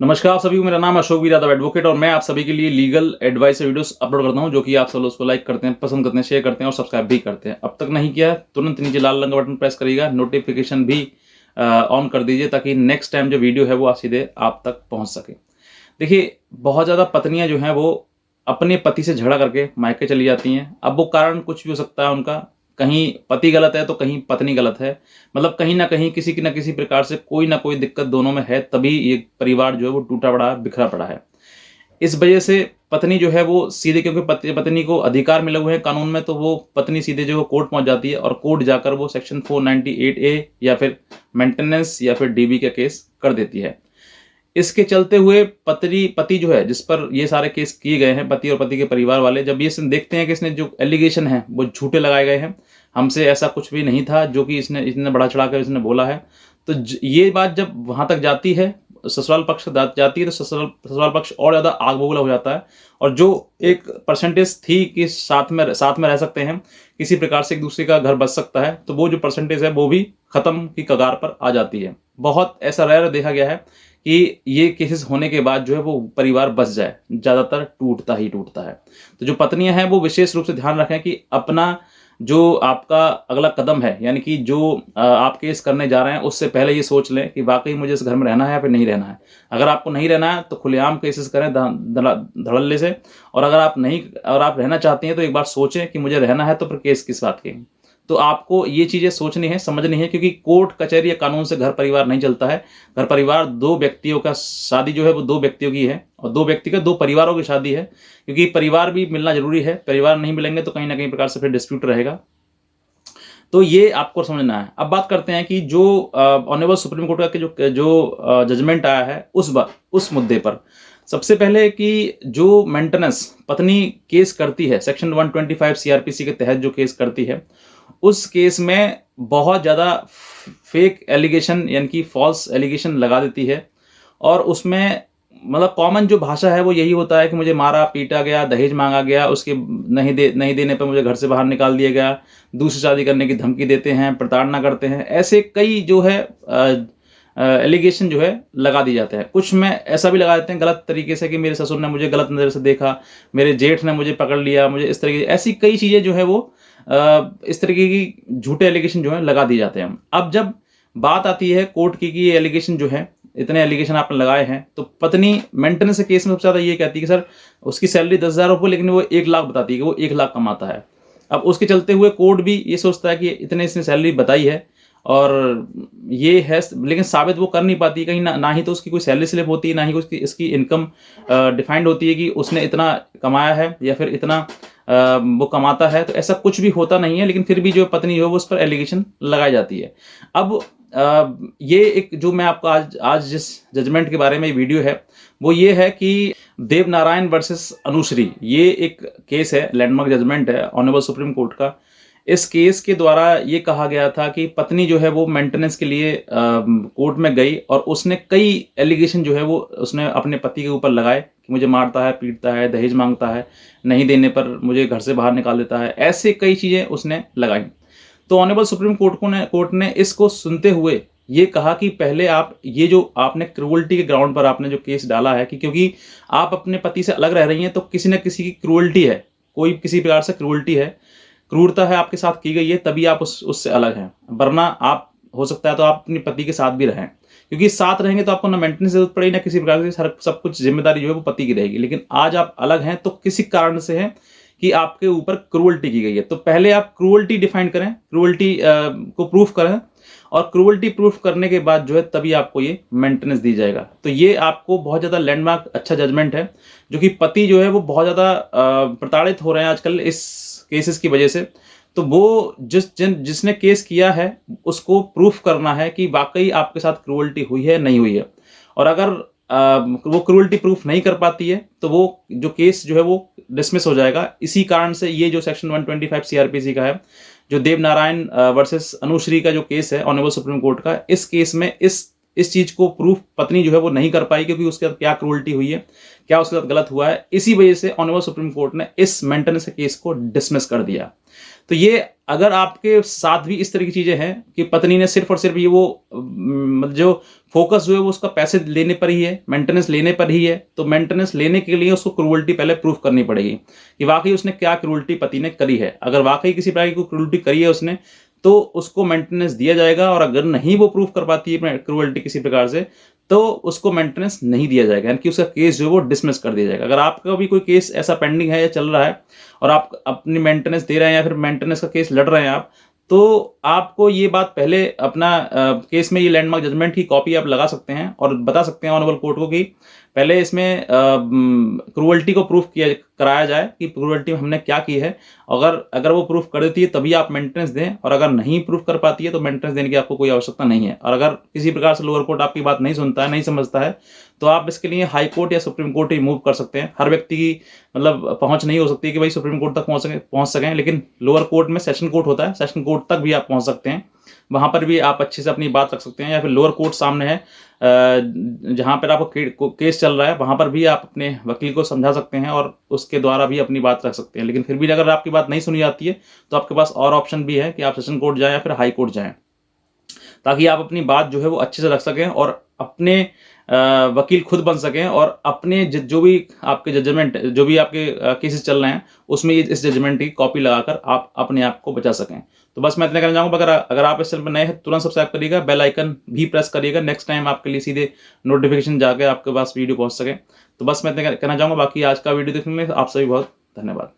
नमस्कार आप सभी को, मेरा नाम है अशोक वीर यादव एडवोकेट और मैं आप सभी के लिए लीगल एडवाइस वीडियोस अपलोड करता हूं, जो कि आप सब लोग उसको लाइक करते हैं, पसंद करते हैं, शेयर करते हैं और सब्सक्राइब भी करते हैं। अब तक नहीं किया तुरंत नीचे लाल रंग का बटन प्रेस करिएगा, नोटिफिकेशन भी ऑन कर दीजिए ताकि नेक्स्ट टाइम जो वीडियो है वो सीधे आप तक पहुंच सके। देखिए, बहुत ज़्यादा पत्नियां जो हैं वो अपने पति से झगड़ा करके मायके चली जाती हैं। अब वो कारण कुछ भी हो सकता है उनका, कहीं पति गलत है तो कहीं पत्नी गलत है, मतलब कहीं ना कहीं किसी की ना किसी प्रकार से कोई ना कोई दिक्कत दोनों में है, तभी ये परिवार जो है वो टूटा पड़ा है, बिखरा पड़ा है। इस वजह से पत्नी जो है वो सीधे, क्योंकि पत्नी को अधिकार मिले हुए हैं कानून में, तो वो पत्नी सीधे जो है कोर्ट पहुंच जाती है और कोर्ट जाकर वो सेक्शन 498A या फिर मेंटेनेंस या फिर डीबी का केस कर देती है। इसके चलते हुए पति जो है, जिस पर ये सारे केस किए गए हैं, पति और पति के परिवार वाले जब ये देखते हैं कि इसने जो एलिगेशन है वो झूठे लगाए गए हैं, हमसे ऐसा कुछ भी नहीं था जो कि इसने बढ़ा चढ़ा कर इसने बोला है, तो ये बात जब वहां तक जाती है, ससुराल पक्ष जाती है, तो ससुराल पक्ष और ज्यादा आग बबूला हो जाता है। और जो एक परसेंटेज थी कि साथ में रह सकते हैं, किसी प्रकार से एक दूसरे का घर बच सकता है, तो वो जो परसेंटेज है वो भी खत्म की कगार पर आ जाती है। बहुत ऐसा रेयर देखा गया है कि ये केसेस होने के बाद जो है वो परिवार बच जाए, ज्यादातर टूटता ही टूटता है। तो जो पत्नियां हैं वो विशेष रूप से ध्यान रखें कि अपना जो आपका अगला कदम है, यानी कि जो आप केस करने जा रहे हैं, उससे पहले ये सोच लें कि वाकई मुझे इस घर में रहना है या फिर नहीं रहना है। अगर आपको नहीं रहना है तो खुलेआम केसेस करें धड़ल्ले से, और अगर आप रहना चाहती हैं तो एक बार सोचें कि मुझे रहना है, तो फिर केस किस बात के। तो आपको ये चीजें सोचनी है, समझनी है, क्योंकि कोर्ट कचहरी या कानून से घर परिवार नहीं चलता है। घर परिवार दो व्यक्तियों का शादी जो है वो दो व्यक्तियों की है, और दो व्यक्ति का दो परिवारों की शादी है, क्योंकि परिवार भी मिलना जरूरी है। परिवार नहीं मिलेंगे तो कहीं ना कहीं प्रकार से फिर डिस्प्यूट रहेगा। तो ये आपको समझना है। अब बात करते हैं कि जो ऑनरेबल सुप्रीम कोर्ट का जो जजमेंट आया है उस मुद्दे पर। सबसे पहले कि जो मेंटेनेंस पत्नी केस करती है, सेक्शन 125 सीआरपीसी के तहत जो केस करती है, उस केस में बहुत ज़्यादा फेक एलिगेशन यानी कि फॉल्स एलिगेशन लगा देती है। और उसमें मतलब कॉमन जो भाषा है वो यही होता है कि मुझे मारा पीटा गया, दहेज मांगा गया, उसके नहीं देने पर मुझे घर से बाहर निकाल दिया गया, दूसरी शादी करने की धमकी देते हैं, प्रताड़ना करते हैं। ऐसे कई जो है एलिगेशन जो है लगा दिए जाते हैं। कुछ में ऐसा भी लगा देते हैं गलत तरीके से कि मेरे ससुर ने मुझे गलत नज़र से देखा, मेरे जेठ ने मुझे पकड़ लिया, मुझे इस तरीके, ऐसी कई चीज़ें जो है वो इस तरीके की झूठे एलिगेशन जो है लगा दिए जाते हैं। अब जब बात आती है कोर्ट की कि ये एलिगेशन जो है, इतने एलिगेशन आपने लगाए हैं, तो पत्नी मेंटेनेंस के केस में सबसे ज़्यादा ये कहती है कि सर उसकी सैलरी 10,000 रुपये, लेकिन वो 1 लाख बताती है कि वो 1 लाख कमाता है। अब उसके चलते हुए कोर्ट भी ये सोचता है कि इतने इसने सैलरी बताई है और ये है, लेकिन साबित वो कर नहीं पाती कहीं ना ही तो उसकी कोई सैलरी स्लिप होती है, ना ही उसकी इसकी इनकम डिफाइंड होती है कि उसने इतना कमाया है या फिर इतना वो कमाता है। तो ऐसा कुछ भी होता नहीं है, लेकिन फिर भी जो पत्नी है वो उस पर एलिगेशन लगाई जाती है। अब ये एक जो मैं आपको आज जिस जजमेंट के बारे में वीडियो है वो ये है कि देव नारायण वर्सेस अनुश्री, ये एक केस है, लैंडमार्क जजमेंट है ऑनरेबल सुप्रीम कोर्ट का। इस केस के द्वारा ये कहा गया था कि पत्नी जो है वो मेंटेनेंस के लिए कोर्ट में गई और उसने कई एलिगेशन जो है वो उसने अपने पति के ऊपर लगाए कि मुझे मारता है, पीटता है, दहेज मांगता है, नहीं देने पर मुझे घर से बाहर निकाल देता है, ऐसे कई चीजें उसने लगाई। तो ऑनरेबल सुप्रीम कोर्ट ने इसको सुनते हुए ये कहा कि पहले आप ये जो आपने क्रूअल्टी के ग्राउंड पर आपने जो केस डाला है कि क्योंकि आप अपने पति से अलग रह रही हैं, तो किसी न किसी की क्रूअल्टी है, कोई किसी प्रकार से क्रूअल्टी है, क्रूरता है आपके साथ की गई है, तभी आप उससे अलग हैं। वरना आप हो सकता है तो आप अपने पति के साथ भी रहें, क्योंकि साथ रहेंगे तो आपको ना मेंटेनेंस जरूरत पड़ेगी, ना किसी प्रकार से सब कुछ जिम्मेदारी जो है वो पति की रहेगी। लेकिन आज आप अलग हैं तो किसी कारण से है कि आपके ऊपर क्रूअल्टी की गई है। तो पहले आप क्रूअल्टी डिफाइन करें, क्रूअल्टी को प्रूफ करें, और क्रूअल्टी प्रूफ करने के बाद जो है तभी आपको ये मेंटेनेंस दी जाएगा। तो ये आपको बहुत ज़्यादा लैंडमार्क अच्छा जजमेंट है, जो कि पति जो है वो बहुत ज़्यादा प्रताड़ित हो रहे हैं आजकल इस केसेस की वजह से। तो वो जिसने केस किया है उसको प्रूफ करना है कि वाकई आपके साथ क्रूअल्टी हुई है नहीं हुई है। और अगर वो क्रूअल्टी प्रूफ नहीं कर पाती है तो वो जो केस जो है वो डिसमिस हो जाएगा। इसी कारण से ये जो सेक्शन 125 सीआरपीसी का है, जो देव नारायण वर्सेस अनुश्री का जो केस है ऑनरेबल सुप्रीम कोर्ट का, इस केस में इस चीज को प्रूफ पत्नी जो है वो नहीं कर पाई, क्योंकि उसके साथ क्या क्रूअल्टी हुई है, क्या उसके साथ गलत हुआ है। इसी वजह से ऑनरेबल सुप्रीम कोर्ट ने इस मेंटेनेंस केस को डिसमिस कर दिया। तो ये अगर आपके साथ भी इस तरह की चीज़ें हैं कि पत्नी ने सिर्फ़ और सिर्फ़ ये वो मतलब जो फ़ोकस जो है वो उसका पैसे लेने पर ही है, मेंटेनेंस लेने पर ही है, तो मेंटेनेंस लेने के लिए उसको क्रूरल्टी पहले प्रूफ़ करनी पड़ेगी कि वाक़ई उसने क्या क्रूरल्टी पति ने करी है। अगर वाक़ई किसी प्रकार की कोई क्रूरल्टी करी है उसने, तो उसको मेंटेनेंस दिया जाएगा और अगर नहीं वो प्रूफ़ कर पाती है क्रूरल्टी किसी प्रकार से, तो उसको मेंटेनेंस नहीं दिया जाएगा, यानी कि उसका केस जो है वो डिसमिस कर दिया जाएगा। अगर आपका भी कोई केस ऐसा पेंडिंग है या चल रहा है और आप अपनी मेंटेनेंस दे रहे हैं या फिर मेंटेनेंस का केस लड़ रहे हैं आप, तो आपको ये बात पहले अपना केस में ये लैंडमार्क जजमेंट की कॉपी आप लगा सकते हैं और बता सकते हैं ऑनरेबल कोर्ट को कि पहले इसमें क्रूरल्टी को प्रूफ किया कराया जाए कि क्रूरल्टी हमने क्या की है। अगर वो प्रूफ कर देती है तभी आप मेंटेनेंस दें, और अगर नहीं प्रूफ कर पाती है तो मेंटेनेंस देने की आपको कोई आवश्यकता नहीं है। और अगर किसी प्रकार से लोअर कोर्ट आपकी बात नहीं सुनता है, नहीं समझता है, तो आप इसके लिए हाई कोर्ट या सुप्रीम कोर्ट ही मूव कर सकते हैं। हर व्यक्ति की मतलब पहुंच नहीं हो सकती कि भाई सुप्रीम कोर्ट तक पहुंच सकें, लेकिन लोअर कोर्ट में सेशन कोर्ट होता है, सेशन कोर्ट तक भी आप पहुंच सकते हैं। वहां पर भी आप अच्छे से अपनी बात रख सकते हैं, या फिर लोअर कोर्ट सामने है जहां पर आपको केस चल रहा है, वहां पर भी आप अपने वकील को समझा सकते हैं और उसके द्वारा भी अपनी बात रख सकते हैं। लेकिन फिर भी अगर आपकी बात नहीं सुनी जाती है तो आपके पास और ऑप्शन भी है कि आप सेशन कोर्ट जाएं या फिर हाई कोर्ट जाएं, ताकि आप अपनी बात जो है वो अच्छे से रख सकें और अपने वकील खुद बन सकें और अपने जो भी आपके जजमेंट, जो भी आपके केसेस चल रहे हैं, उसमें इस जजमेंट की कॉपी लगाकर आप अपने आप को बचा सकें। तो बस मैं इतना कहना चाहूँगा। अगर आप इस चैनल पर नए हैं तुरंत सब्सक्राइब करिएगा, बेल आइकन भी प्रेस करिएगा, नेक्स्ट टाइम आपके लिए सीधे नोटिफिकेशन जाकर आपके पास वीडियो पहुँच सके। तो बस मैं इतना कहना चाहूँगा। बाकी आज का वीडियो देखने में आप सभी बहुत धन्यवाद।